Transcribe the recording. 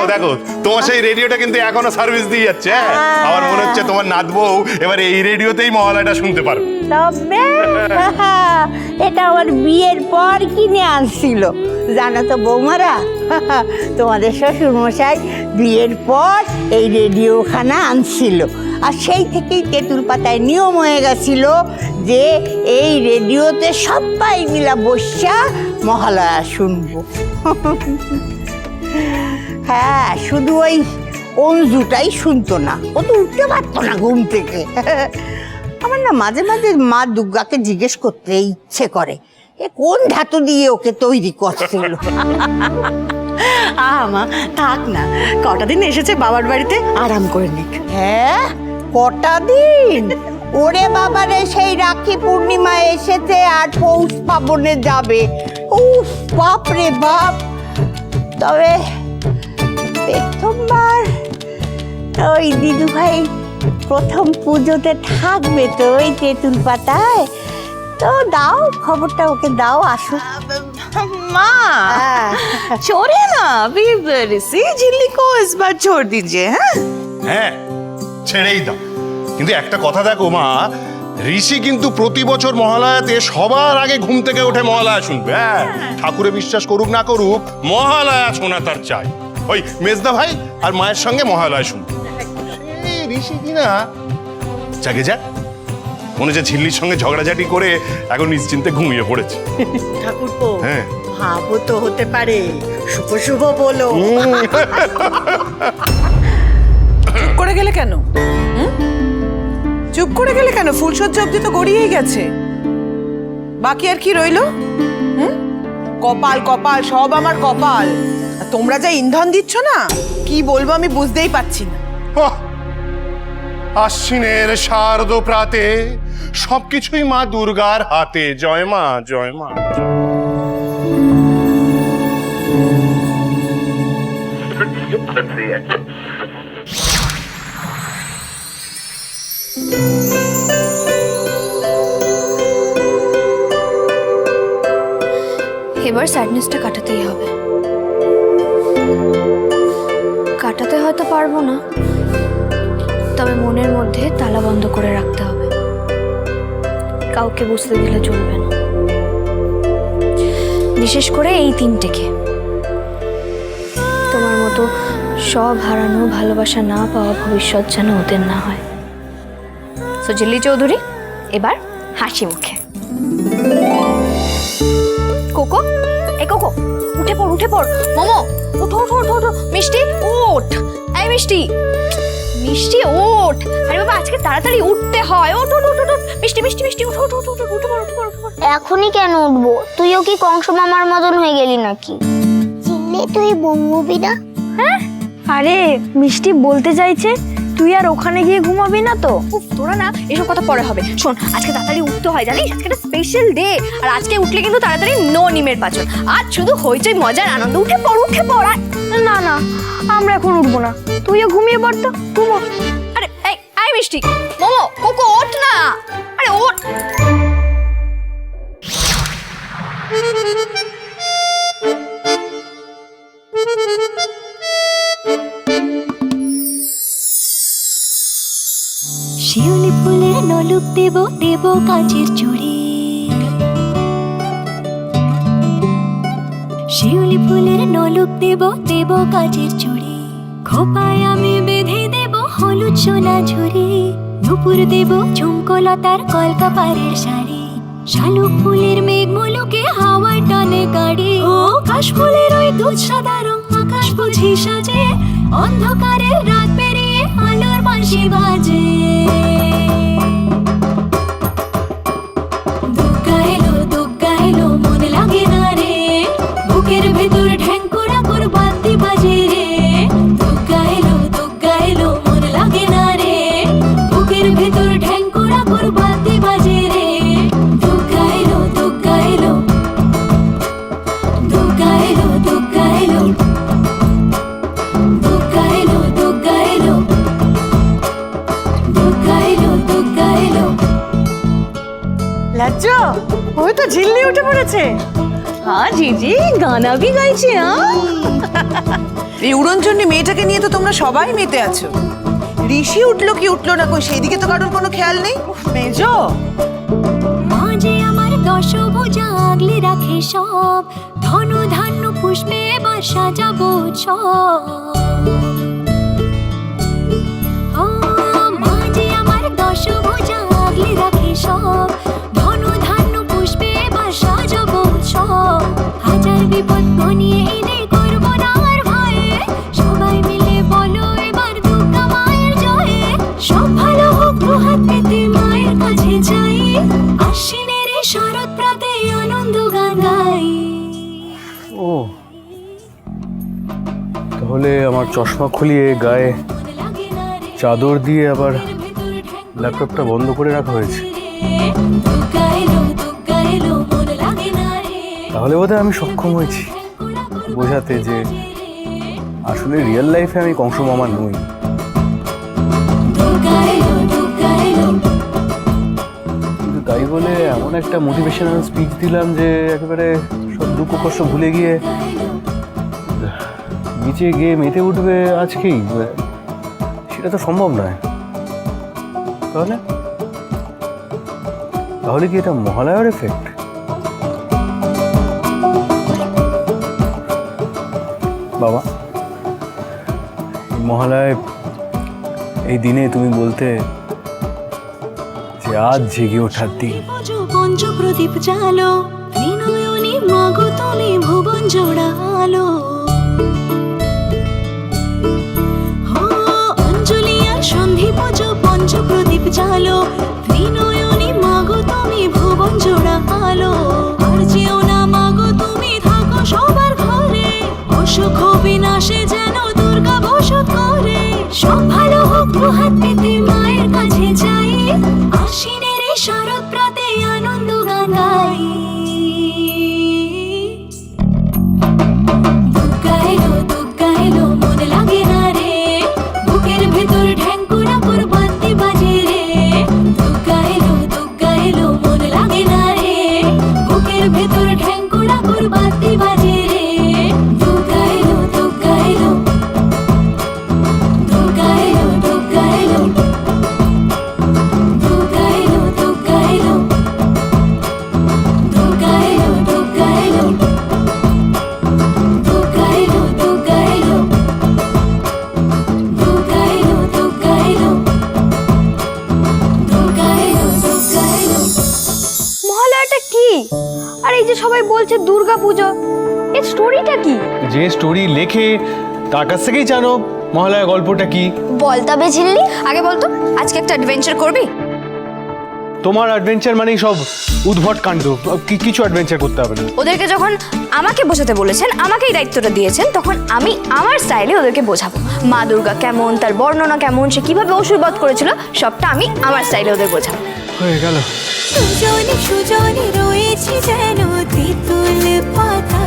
দেখো দেখো তোমার সেই রেডিওটা কিন্তু এখনো সার্ভিস দিয়ে যাচ্ছে। আমার মনে হচ্ছে তোমার নাত বউ এবারে এই রেডিওতেই মহালয়াটা শুনতে পারবে। তবে এটা আমার বিয়ের পর কিনে আনছিল, জানো তো বৌমারা, তোমাদের শ্বশুর মশাই বিয়ের পর এই রেডিওখানা আনছিল। আর সেই থেকেই তেঁতুল পাতায় নিয়ম হয়ে গেছিল যে এই রেডিওতে সবাই মিলা বসা মহালয়া শুনবো। হ্যাঁ, শুধু ওই অঞ্জুটাই শুনতো না, ও তো উঠতে পারতো না ঘুম থেকে। আমার না মাঝে মাঝে মা দুর্গাকে জিজ্ঞেস করতে ইচ্ছে করে, এ কোন ধাতু দিয়ে ওকে তৈরি করছিল। মা থাক না, কটা দিন এসেছে বাবার বাড়িতে, আরাম করে নিক। হ্যাঁ, কটা দিন? ওরে বাবারে, সেই রাখি পূর্ণিমা এসেছে আর পৌষ পাবনে যাবে। উফ, বাপ রে বাপ। তবে প্রথমবার ওই দিদু ভাই প্রথম পুজোতে থাকবে তো ওই তেঁতুল পাতায়, তো দাও খবরটা ওকে দাও, আসুক। माँ छोड़े ना, अभी ऋषि झिल्ली को इस बार छोड़ दीजिए। হ্যাঁ, ছেড়েই দাও। কিন্তু একটা কথা দেখো মা, ঋষি কিন্তু প্রতি বছর মহালয়াতে সবার আগে ঘুম থেকে উঠে মহালয়া শুনবে। হ্যাঁ, ঠাকুরে বিশ্বাস করুক না করুক, মহালয়া শোনা তার চাই। ওই মেজদা ভাই আর মায়ের সঙ্গে মহালয়া শুনবে। এই ঋষি কিনা জাগে যাক, মনে হচ্ছে ঝিল্লির সঙ্গে ঝগড়াঝাটি করে এখন নিশ্চিন্তে ঘুমিয়ে পড়েছে। ঠাকুরপো, হ্যাঁ, ভাবো তো হতে পারে, শুভ শুভ বলো। চুপ করে গেলে কেন? চুপ করে গেলে কেন? ফুলসজ্জা অব্দি তো গড়িয়েই গেছে, বাকি আর কি রইলো? কপাল কপাল, সব আমার কপাল। আর তোমরা যা ইন্ধন দিচ্ছ না, কি বলবো আমি বুঝতেই পারছি না। আশ্বিনের শারদ প্রাতে সবকিছুই মা দুর্গার হাতে। জয় মা, জয় মা। এবার স্যাডনেসটা কাটাতেই হবে। কাটাতে হয়তো পারবো না, তবে মনের মধ্যে তালা বন্ধ করে রাখতে হবে, কাউকে বুঝতে দিলে চলবে না, বিশেষ করে এই তিনটেকে। তোমার মতো সব হারানো, ভালোবাসা না পাওয়া ভবিষ্যৎ যেন ওদের না হয়। সো ঝিল্লি চৌধুরী, এবার হাসি মুখে। কোকো, এই কোকো, উঠে পড়, উঠে পড়। মোমো, ওঠো ওঠো ওঠো ওঠো। মিষ্টি, ওঠ। এই মিষ্টি, মিষ্টি ওঠ। আরে বাবা, আজকে তাড়াতাড়ি উঠতে হয়। ওঠ ওঠ ওঠ ওঠ। মিষ্টি মিষ্টি মিষ্টি, উঠো ওঠো ওঠো, উঠে পড়, উঠে পড়, উঠে পড়। এখনই কেন উঠবো? তুইও কি কংস মামার মতন হয়ে গেলি নাকি? চিনলে তুই ঘুমবি না? হ্যাঁ, আরে মিষ্টি বলতে চাইছে তুই আর ওখানে গিয়ে ঘুমাবি না তো। উফ, তোরা না এসব কথা পরে হবে। শোন, আজকে তাড়াতাড়ি উঠতে হয়, জানিস আজকে একটা স্পেশাল ডে। আর আজকে উঠলে কিন্তু তাড়াতাড়ি নো নিমের পাচন। আজ শুধু হইচই, মজার আনন্দ। উঠে পড়, উঠে পড়। না না, আমরা এখন উঠবো না, তুইও ঘুমিয়ে পড় তো, ঘুমো। আরে এই এই মিষ্টি, মোমো, কোকো, ওঠ না। আরে ওঠ। শিউলি ফুলের নলুক দেব, দেব কাচের চুড়ি। শিউলি ফুলের নলুক দেব, দেব কাচের চুড়ি। খোপায় আমি বেঁধে দেব হলুদ সোনা ঝুড়ি। নুপুর দেব ঝুমকোলতার কলকাপাড়ের শাড়ি। শালুক ফুলের মেঘ মুলুকে হাওয়ায় টানে গাড়ি। ও কাশ ফুলের ওই দুধ সাদা রং আকাশ বুঝি সাজে। অন্ধকারের রাত পেরিয়ে আলোর বাঁশি বাজে। দুগ্গা এলো, দুগ্গা এলো, মন লাগে না রে। বুকের ভেতর ঢ্যাঙ্কুরা করে বাদ্যি বাজে রে। দুগ্গা এলো, দুগ্গা এলো, মন লাগে না রে। বুকের ভেতর ঢ্যাঙ্কুরা করে বাদ্যি বাজে রে। দুগ্গা এলো, দুগ্গা এলো, দুগ্গা এলো, দুগ্গা এলো, দুগ্গা এলো, দুগ্গা এলো, দুগ্গা এলো, দুগ্গা এলো। लज्जो, ওই তো ঝিল্লি উঠে পড়েছে। হ্যাঁ জিজি, গানা भी গাইছে। এই উড়নচণ্ডী মেয়েটাকে নিয়ে তো তোমরা সবাই মেতে আছো। ঋষি উঠলো কি উঠলো না, কই সেই দিকে তো কারোর কোনো খেয়াল নেই। মেজো মা যে আমার দশভুজা আগলে রাখে সব, ধন ধান্য পুষ্পে এবার সাজাবো সব। ও মা যে আমার দশভুজা আগলে রাখে সব, ধন ধান্য পুষ্পে এবার সাজাবো সব। হাজার বিপদ ঘনিয়ে এনে করবো না আর ভয়ে, সবাই মিলে বলো এবার দুর্গা মায়ের জয়ে। সব ভালো হোক দুহাত পেতে মায়ের কাছে যাই, আশ্বিনের এই শরৎ প্রাতে আনন্দ গান গাই। ও তাহলে আমার চশমা খুলিয়ে গায়ে চাদর দিয়ে আবার ল্যাপটপটা বন্ধ করে রাখা হয়েছে। তাহলে বোধহয় আমি সক্ষম হয়েছি বোঝাতে যে আসলে রিয়েল লাইফে আমি কংস মামা নই। কিন্তু তাই বলে এমন একটা মোটিভেশনাল স্পিচ দিলাম যে একেবারে সব দুঃখ কষ্ট ভুলে গিয়ে নিচে গিয়ে মেতে উঠবে আজকেই, সেটা তো সম্ভব নয়। তাহলে তাহলে কি এটা মহালয়ার এফেক্ট? বাবা, মহালয় এই দিনে তুমি বলতে যে আজ জেগে ওঠার দিন। পঞ্চ প্রদীপ জালো, ত্রিনয়নী মাগো তুমি ভুবন জোড়ালো। অঞ্জলি আর সন্ধি পুজো পঞ্চ প্রদীপ জালো, ত্রিনয়নী মাগো তুমি ভুবন জোড়ালো। আর যেও না মাগো তুমি থাকো সবার ঘরে, অসুখ বিনাশে যেন দুর্গা বসত করে। সব ভালো হোক দুহাত পেতে মায়ের কাছে যাই, আশ্বিনের এই শরৎ প্রাতে আনন্দ গান গাই। দুর্গা এলো মনে লাগে না রে, বুকের ভেতর ঢ্যাঙ্কুরা করে বাদ্যি বাজে রে। দুর্গা এলো মনে লাগে না রে, বুকের ভেতর ঢ্যাঙ্কুরা করে বাদ্যি বাজে রে। দুর্গা এলো দুর্গা এলো দুর্গা এলো দুর্গা এলো দুর্গা এলো দুর্গা এলো দুর্গা এলো দুর্গা এলো দুর্গা এলো দুর্গা এলো দুর্গা এলো দুর্গা এলো দুর্গা এলো দুর্গা এলো। মহালয়াটা কি? আর এই যে সবাই বলছে দুর্গা পুজো, এর স্টোরিটা কি? যে স্টোরি লেখে তার কাছ থেকেই জানো মহালয়া গল্পটা কি। বল তবে ঝিল্লি, আগে বলতো আজকে একটা অ্যাডভেঞ্চার করবি? তোমার অ্যাডভেঞ্চার মানেই সব উদ্ভট কাণ্ড, কিছু অ্যাডভেঞ্চার করতে হবে না। ওদেরকে যখন আমাকে বোঝাতে বলেছেন, আমাকেই দায়িত্বটা দিয়েছেন, তখন আমি আমার স্টাইলে ওদেরকে বোঝাবো। মা দুর্গা কেমন, তার বর্ণনা কেমন, সে কিভাবে অসুর বধ করেছিল, সবটা আমি আমার স্টাইলে ওদের বোঝাবো। হয়ে গেল। সুজনে সুজনে রয়েছি যেন তেঁতুল পাতা,